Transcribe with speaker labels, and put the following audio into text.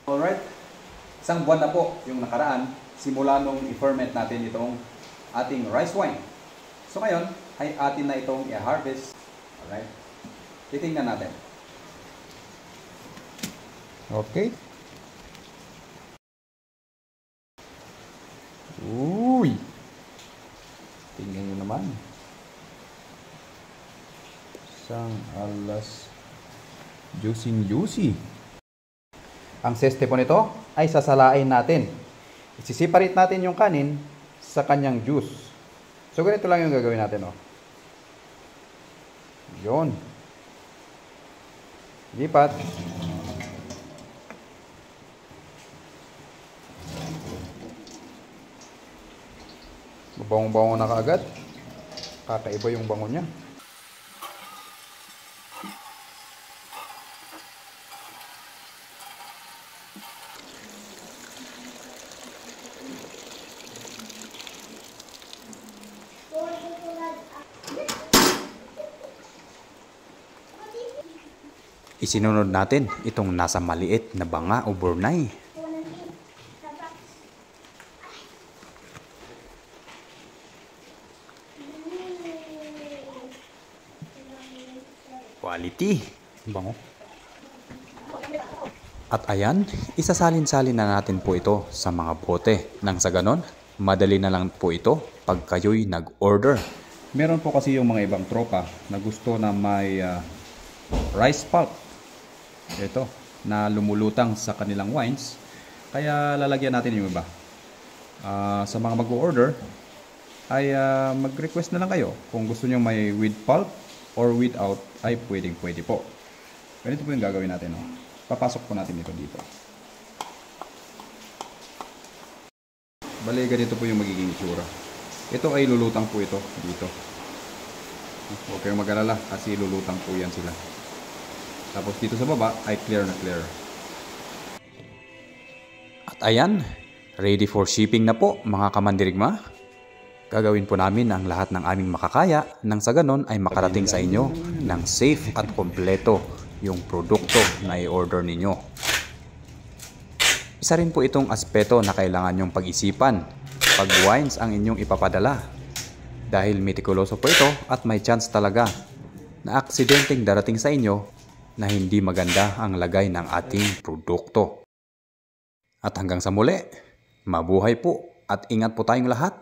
Speaker 1: Alright, isang buwan na po yung nakaraan simula nung i-ferment natin itong ating rice wine. So ngayon ay atin na itong i-harvest. Alright, titingnan natin. Okay. Uy! Tingnan nyo naman. Isang alas juicy. Ang seste po nito ay sasalain natin. Isiseparate natin yung kanin sa kanyang juice. So ganito lang yung gagawin natin, oh. Yun. Lipat. Bangong-bango na kaagad. Kakaiba yung bango niya. Isinunod natin itong nasa maliit na banga o burnay. Quality. Bango. At ayan, isasalin-salin na natin po ito sa mga bote. Nang sa ganon, madali na lang po ito pag kayo'y nag-order. Meron po kasi yung mga ibang tropa na gusto na may rice pulp. Ito, na lumulutang sa kanilang wines. Kaya lalagyan natin yung iba. Sa mga mag-order, ay mag-request na lang kayo. Kung gusto nyo may with pulp or without, ay pwedeng-pwede po. Ganito po yung gagawin natin. Oh. Papasok po natin ito dito. Bale, ganito po yung magiging itsura. Ito ay lulutang po ito dito. Huwag kayong mag-alala kasi lulutang po yan sila. Tapos dito sa baba ay clear na clear. At ayan, ready for shipping na po mga kamandirigma. Gagawin po namin ang lahat ng aming makakaya nang sa ganon ay makarating sa inyo ng safe at kompleto yung produkto na i-order ninyo. Isa rin po itong aspeto na kailangan nyong pag-isipan pag wines ang inyong ipapadala. Dahil mitikuloso po ito at may chance talaga na aksidenteng darating sa inyo na hindi maganda ang lagay ng ating produkto. At hanggang sa muli, mabuhay po at ingat po tayong lahat.